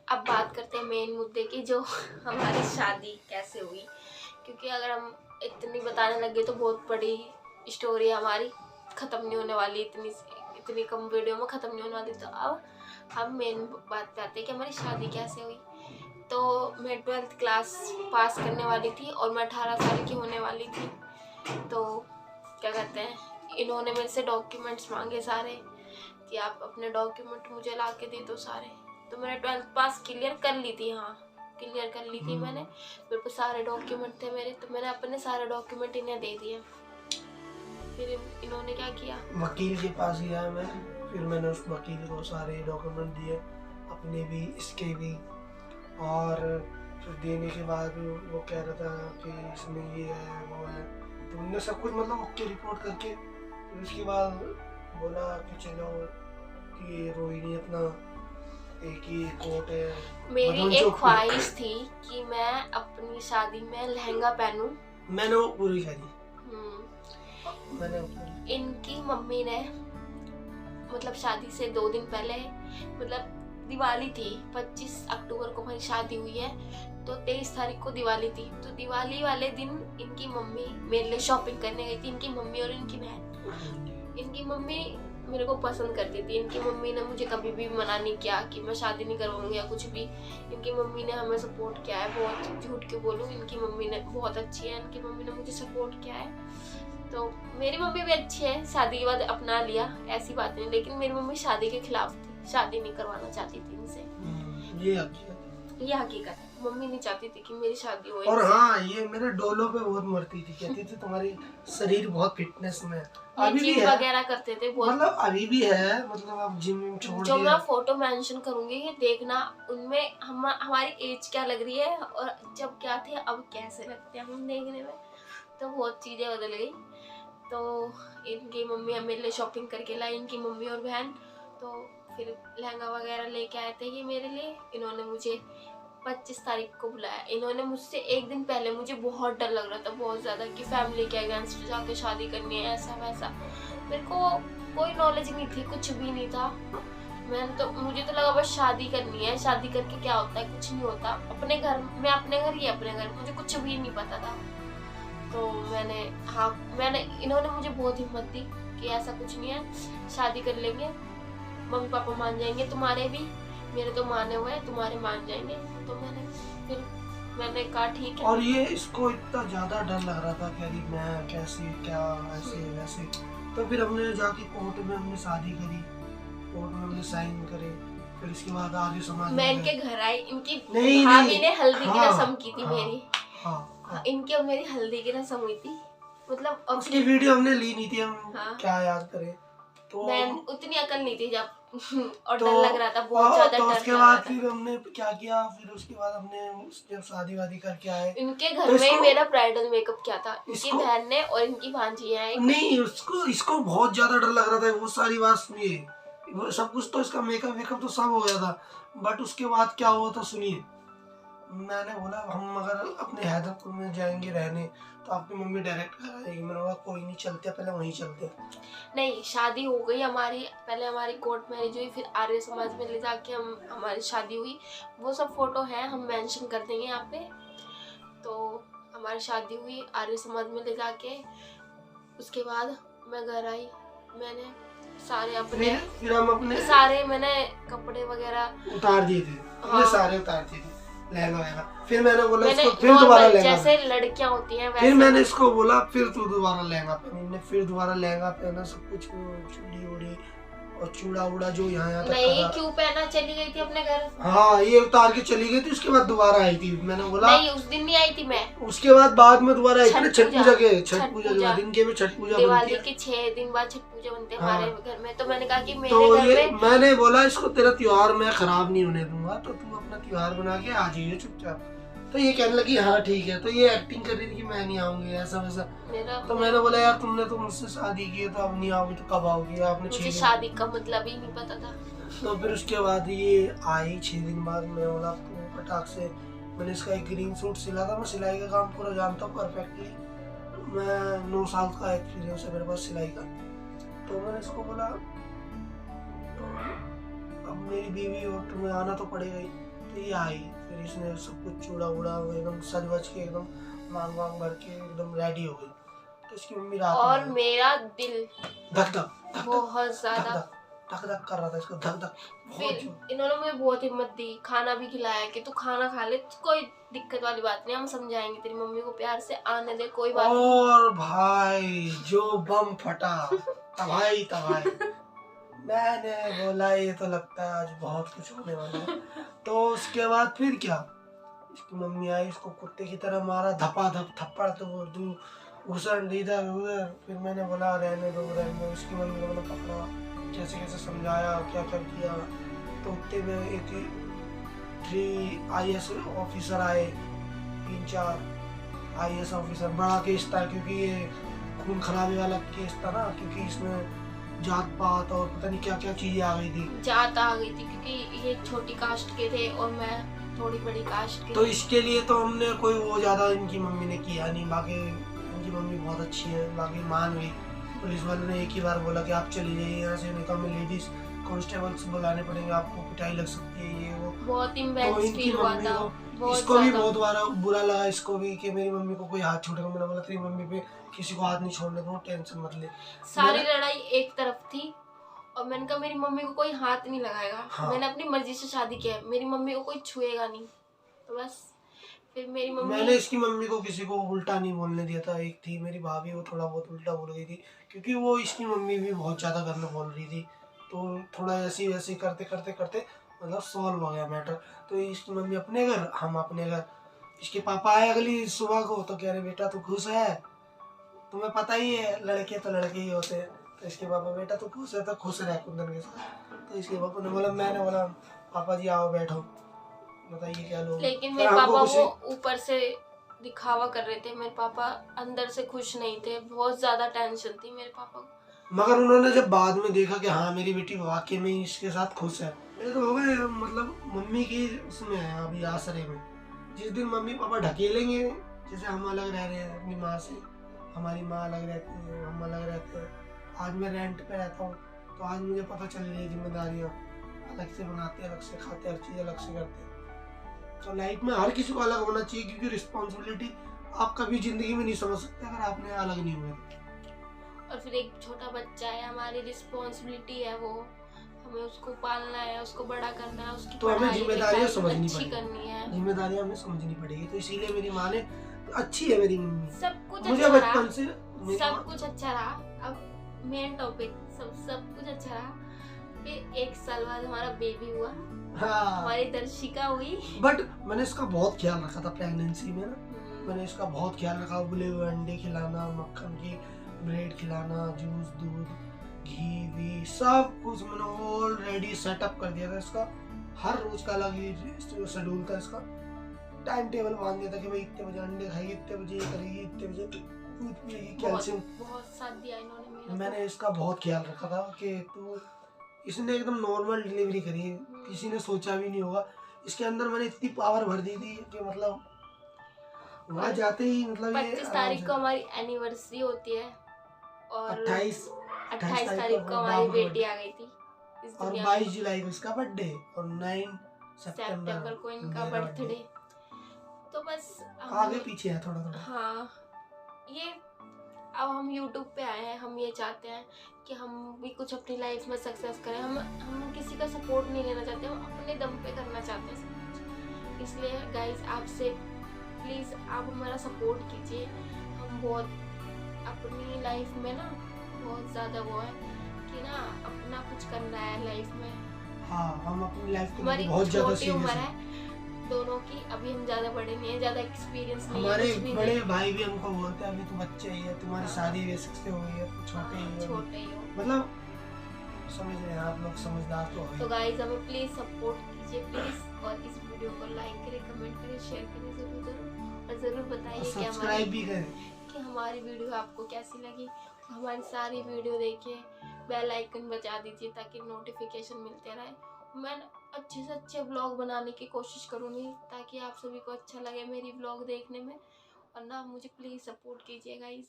अब बात करते हैं मेन मुद्दे की, जो हमारी शादी कैसे हुई। क्योंकि अगर हम इतनी बताने लगे तो बहुत बड़ी स्टोरी है हमारी, ख़त्म नहीं होने वाली, इतनी कम वीडियो में ख़त्म नहीं होने वाली। तो अब हम मेन बात पे आते हैं कि हमारी शादी कैसे हुई। तो मैं 12th क्लास पास करने वाली थी और मैं 18 साल की होने वाली थी। तो क्या कहते हैं, इन्होंने मेरे से डॉक्यूमेंट्स मांगे सारे कि आप अपने डॉक्यूमेंट मुझे ला के दे दो सारे। तो मैंने 12th पास क्लियर कर ली थी, हाँ क्लियर कर ली थी मैंने, मेरे पास सारे डॉक्यूमेंट थे मेरे। तो मैंने अपने सारे डॉक्यूमेंट इन्हें दे दिए। फिर इन्होंने क्या किया, वकील के पास गया मैं, फिर मैंने उस वकील को सारे डॉक्यूमेंट दिए, अपने भी इसके भी। और फिर देने के बाद वो कह रहा था कि इसमें ये है वो है, तो उनने सब कुछ मतलब ओके रिपोर्ट करके फिर उसके बाद बोला कि चलो कि रोहिणी अपना एक ही कोर्ट है। मेरी एक ख्वाहिश थी कि मैं अपनी शादी में लहंगा पहनूं। मैंने वो पूरी करी। मैंने इनकी मम्मी ने मतलब शादी से 2 दिन पहले, मतलब दिवाली थी, 25 अक्टूबर को हमारी शादी हुई है, तो 23 तारीख को दिवाली थी। तो दिवाली वाले दिन इनकी मम्मी मेरे लिए शॉपिंग करने गई थी, इनकी मम्मी और इनकी बहन। इनकी मम्मी मेरे को पसंद करती थी। इनकी मम्मी ने मुझे कभी भी मना नहीं किया कि मैं शादी नहीं करवाऊंगी या कुछ भी। इनकी मम्मी ने हमें सपोर्ट किया है, बहुत झूठ क्यों बोलूँ, इनकी मम्मी ने बहुत अच्छी है, इनकी मम्मी ने मुझे सपोर्ट किया है। तो मेरी मम्मी भी अच्छी है, शादी के बाद अपना लिया, ऐसी बात नहीं। लेकिन मेरी मम्मी शादी के खिलाफ थी, शादी नहीं करवाना चाहती थी इनसे। ये हकीकत है, मम्मी नहीं चाहती थी कि मेरी शादी हो। और हाँ, ये मेरे डोलों पे बहुत मरती थी, कहती थी तुम्हारी शरीर बहुत फिटनेस में अभी भी है वगैरह करते थे बहुत, मतलब अभी भी है, मतलब अब जिम छोड़ जो दिया। मैं फोटो मेंशन करूंगी ये देखना, उनमें हमारी एज क्या लग रही है और जब क्या थे अब कैसे लगते हैं हम देखने में। तो बहुत चीजें बदल गई। तो इनकी मम्मी मेरे लिए शॉपिंग करके लाई, इनकी मम्मी और बहन। तो फिर लहंगा वगैरह लेके आए थे ये मेरे लिए। इन्होंने मुझे 25 तारीख को बुलाया। इन्होंने मुझसे एक दिन पहले, मुझे बहुत डर लग रहा था बहुत ज़्यादा कि फैमिली के अगेंस्ट जाके शादी करनी है, ऐसा वैसा। मेरे को कोई नॉलेज नहीं थी, कुछ भी नहीं था। मुझे तो लगा बस शादी करनी है, शादी करके क्या होता है, कुछ नहीं होता, अपने घर में अपने घर ही अपने घर, मुझे कुछ भी नहीं पता था। तो मैंने इन्होंने मुझे बहुत हिम्मत दी कि ऐसा कुछ नहीं है, शादी कर लेंगे, मम्मी पापा मान जाएंगे, तुम्हारे भी, मेरे तो माने हुए हैं, तुम्हारे मान जाएंगे। तो मैंने कहा ठीक है। और ये इसको इतना ज्यादा डर लग रहा था कि मैं कैसे क्या ऐसे वैसे। तो फिर हमने जाके कोर्ट में हमने शादी करी, कोर्ट में हमने साइन करे। फिर इसके बाद आगे समाज मैं इनके घर आई, इनकी भाभी ने हल्दी की रस्म की थी मेरी। इनकी और मेरी हल्दी की रस्म हुई थी, मतलब उसकी वीडियो हमने ली नहीं थी, हम क्या याद करें। तो मैं उतनी अकल नहीं थी जब और डर लग रहा था बहुत ज्यादा। तो उसके बाद फिर हमने क्या किया, फिर उसके बाद हमने जब शादी वादी करके आए, इनके घर में ही मेरा ब्राइडल मेकअप किया था, इनकी बहन ने और इनकी भांजी है। नहीं, इसको बहुत ज्यादा डर लग रहा था। वो सारी बात सुनिए, वो सब कुछ तो इसका मेकअप तो सब हो गया था, बट उसके बाद क्या हुआ तो सुनिए। मैंने बोला हम अगर अपने हैदरपुर में जाएंगे रहने तो आपकी मम्मी डायरेक्ट घर आएगी। मैंने बोला कोई नहीं, चलते पहले वहीं चलते। नहीं, शादी हो गई हमारी, पहले हमारी कोर्ट मैरिज हुई, फिर आर्य समाज में ले जाके हमारी शादी हुई। वो सब फोटो है, हम मेंशन कर देंगे यहाँ पे। तो हमारी शादी हुई आर्य समाज में ले जाके। उसके बाद मैं घर आई, मैंने सारे फिर हम अपने सारे मैंने कपड़े वगैरह उतार दिए थे। हमने सारे उतार दिए थे, लहंगा वगैरह। फिर मैंने बोला इसको फिर दोबारा लहंगा, जैसे लड़कियां होती हैं वैसे। फिर मैंने इसको बोला फिर तू दोबारा लहंगा पहन। फिर दोबारा लहंगा पहना, सब कुछ चूड़ी उड़ी और चूड़ा उड़ा जो यहाँ तक नहीं क्यों पहना, चली गई थी अपने घर। हाँ, ये उतार के चली गई थी, उसके बाद दोबारा आई थी। मैंने बोला नहीं, उस दिन नहीं आई थी मैं, उसके बाद में दोबारा आई थी छठ पूजा के बाद। इनके में छठ पूजा दिवाली के 6 दिन बाद छठ पूजा बनती है हमारे घर में। तो मैंने कहा कि मेरे तो घर में मैंने बोला इसको तेरा त्योहार मैं खराब नहीं होने दूंगा, तो तू अपना त्योहार बना के आ जाइए चुपचाप। तो ये कहने लगी हाँ ठीक है। तो ये एक्टिंग कर रही थी कि मैं नहीं आऊंगी ऐसा वैसा। तो मैंने बोला यार तुमने तो मुझसे शादी की है, तो अब नहीं आओगी तो कब आओगी? आपने मुझे शादी का मतलब ही नहीं पता था। तो फिर उसके बाद ये आई 6 दिन बाद। मैं बोला फटाक से, मैंने इसका एक ग्रीन सूट सिला था। मैं सिलाई का काम पूरा जानता हूँ परफेक्टली, मैं 9 साल का एक्सपीरियंस है मेरे पास सिलाई का। तो मैंने इसको बोला अब मेरी बीवी और तुम्हें आना तो पड़ेगा ही। तो ये आई, फिर इसने सब कुछ चूड़ा वूड़ा एकदम सज वज के एकदम मांग वांग भर के एकदम रेडी हो गई। तो इसकी मम्मी रात में और आई। मेरा दिल धक धक धक बहुत धक ज्यादा, धक धक धक कर रहा था इसको, धक धक बहुत फिर जोर। इन्होंने मुझे बहुत हिम्मत दी, खाना भी खिलाया कि तू खाना खा ले, कोई दिक्कत वाली बात नहीं, हम समझाएंगे तेरी मम्मी को, प्यार से आने दे, कोई बात नहीं। और भाई जो बम फटा, तबाही तबाही। मैंने बोला ये तो लगता है आज बहुत कुछ होने वाला है। तो उसके बाद फिर क्या, इसकी मम्मी आई, इसको कुत्ते की तरह मारा, धपा धप थप्पड़, तो वो घुसन इधर उधर। फिर मैंने बोला रहने दो रहने दो। इसकी मम्मी को मैंने पकड़ा, कैसे कैसे समझाया, क्या क्या किया। तो उतने में एक 3 IAS ऑफिसर आए, 3-4 IAS ऑफिसर। बड़ा केस था क्योंकि ये खून खराबे वाला केस था ना, क्योंकि इसमें जात पात और पता नहीं क्या क्या चीजें आ गई थी। जात आ गई थी क्योंकि ये छोटी कास्ट के थे और मैं थोड़ी बड़ी कास्ट की। तो इसके लिए तो हमने कोई वो ज्यादा इनकी मम्मी ने किया नहीं। बाकी इनकी मम्मी बहुत अच्छी है, बाकी मान गई। पुलिस वालों ने एक ही बार बोला कि आप चली जाइए यहाँ से, नहीं तो हमें लेडीज कांस्टेबल्स बुलाने पड़ेंगे, आपको पिटाई लग सकती है ये वो। बहुत तो इम्बैलेंस इनकी फील हुआ मम्मी था, को, बहुत इसको भी ज्यादा। बहुत बार बुरा लगा इसको भी कि मेरी मम्मी को कोई हाथ छूटेगा। मैंने बोला तेरी मम्मी पे किसी को हाथ नहीं छोड़ने दूंगा, टेंशन मत ले। सारी मेरा- लड़ाई एक तरफ थी और मैंने कहा मेरी मम्मी को कोई हाथ नहीं लगाएगा। हाँ। मैंने अपनी मर्जी से शादी किया है, मेरी मम्मी को कोई छुएगा नहीं। तो बस फिर मेरी मैंने मम्मी, इसकी मम्मी को किसी को उल्टा नहीं बोलने दिया था। एक थी मेरी भाभी, वो थोड़ा बहुत उल्टा बोल गई थी क्योंकि वो इसकी मम्मी भी बहुत ज़्यादा गंदा बोल रही थी। तो थोड़ा ऐसी वैसी करते करते करते मतलब सॉल्व हो गया मैटर। तो इसकी मम्मी अपने घर, हम अपने घर। इसके पापा आए अगली सुबह को, तो कह रहे बेटा तू खुश है, तुम्हें पता ही है लड़के तो लड़के ही होते हैं। तो इसके पापा बेटा तू खुश है, तो खुश रह कुंदन के साथ। तो इसके पापा ने बोला, मैंने बोला पापा जी आओ बैठो, बताइए क्या लोग। लेकिन फिर मेरे हमको पापा कुछ वो ऊपर से दिखावा कर रहे थे, मेरे पापा अंदर से खुश नहीं थे, बहुत ज्यादा टेंशन थी मेरे पापा को। मगर उन्होंने जब बाद में देखा कि हाँ मेरी बेटी वाकई में ही इसके साथ खुश है, ये तो हो गए मतलब मम्मी की उसमें है अभी आसरे में। जिस दिन मम्मी पापा ढकेलेंगे, जैसे हम अलग रह रहे हैं अपनी माँ से, हमारी माँ अलग रहती है, हम अलग रहते हैं। आज मैं रेंट पे रहता हूँ, तो आज मुझे पता चल रही है जिम्मेदारियाँ, अलग से बनाते हैं, अलग से खाते हैं, हर चीज़ अलग से करते हैं। तो लाइफ में हर किसी को अलग होना चाहिए, क्योंकि रिस्पॉन्सिबिलिटी आप कभी जिंदगी में नहीं समझ सकते अगर आपने अलग नहीं हुए तो। और फिर एक छोटा बच्चा है, हमारी रिस्पॉन्सिबिलिटी है, वो हमें उसको पालना है, उसको बड़ा करना है, उसकी तो हमें पढ़ाई जिम्मेदारियां लिखाई समझनी अच्छी पड़ेगी, करनी है। जिम्मेदारियां हमें समझनी पड़ेगी। तो इसीलिए मेरी माँ ने, अच्छी है मेरी मम्मी, सब कुछ मुझे अच्छा रहा, बचपन से मेरी सब माँ- कुछ अच्छा रहा। अब मेन टॉपिक, सब कुछ अच्छा रहा। फिर 1 साल बाद हमारा बेबी हुआ, हाँ, हमारी दर्शिका हुई। बट मैंने इसका बहुत ख्याल रखा था प्रेगनेंसी में ना। मैंने इसका बहुत ख्याल रखा, उबले हुए अंडे खिलाना, मक्खन की ब्रेड खिलाना, जूस दूध घी वी सब कुछ मैंने ऑलरेडी सेटअप कर दिया था इसका। हर रोज का अलग ही शेड्यूल था इसका, टाइम टेबल बांध दिया था कि भाई इतने बजे अंडे खाएगी, इतने बजे ये करेगी, इतने बजे दूध पिएगी, कैल्शियम। बहुत साथ दिया इन्होंने मेरा। मैंने इसका बहुत ख्याल रखा था कि तू, इसने एकदम नॉर्मल डिलीवरी करी है, किसी ने सोचा भी नहीं होगा। इसके अंदर मैंने इतनी पावर भर दी थी कि मतलब वहाँ जाते ही मतलब ये 25 तारीख को हमारी एनिवर्सरी होती है और 28 तारीख को हमारी बेटी आ गई थी इस और दुनिया 22 जुलाई को इसका बर्थडे और 9 सितंबर को इनका मेरा बर्थडे। तो बस आगे पीछे है थोड़ा थोड़ा। हाँ, ये अब हम YouTube पे आए हैं, हम ये चाहते हैं कि हम भी कुछ अपनी लाइफ में सक्सेस करें। हम किसी का सपोर्ट नहीं लेना चाहते, हम अपने दम पे करना चाहते हैं सब कुछ। इसलिए गाइस आपसे प्लीज़ आप हमारा सपोर्ट कीजिए। हम बहुत अपनी लाइफ में ना बहुत ज़्यादा वो है कि ना अपना कुछ करना है लाइफ में। हाँ, हम अपनी लाइफ को हमारी बहुत ज्यादा छोटी उम्र सीरियस है है। दोनों की, अभी हम ज़्यादा बड़े नहीं है, ज़्यादा एक्सपीरियंस नहीं है, हमारे कुछ भी बड़े नहीं। भाई भी हमको बोलते हैं अभी तो बच्चे ही है, तुम्हारी शादी बेसिक से हो गई है, तुम छोटे ही हो। छोटे ही हो। मतलब समझ रहे हैं आप लोग, समझदार तो तो है। गाइस हमें प्लीज सपोर्ट कीजिए प्लीज, और इस वीडियो को लाइक करें, कमेंट करें, शेयर करें जरूर और जरूर बताइए कि सब्सक्राइब भी करें। हमारी वीडियो आपको कैसी लगी। हमारी सारी वीडियो देखिए, बेल आइकन बजा दीजिए ताकि नोटिफिकेशन मिलते रहे। मैं अच्छे से अच्छे व्लॉग बनाने की कोशिश करूँगी ताकि आप सभी को अच्छा लगे मेरी व्लॉग देखने में। और ना मुझे प्लीज़ सपोर्ट कीजिए गाइस।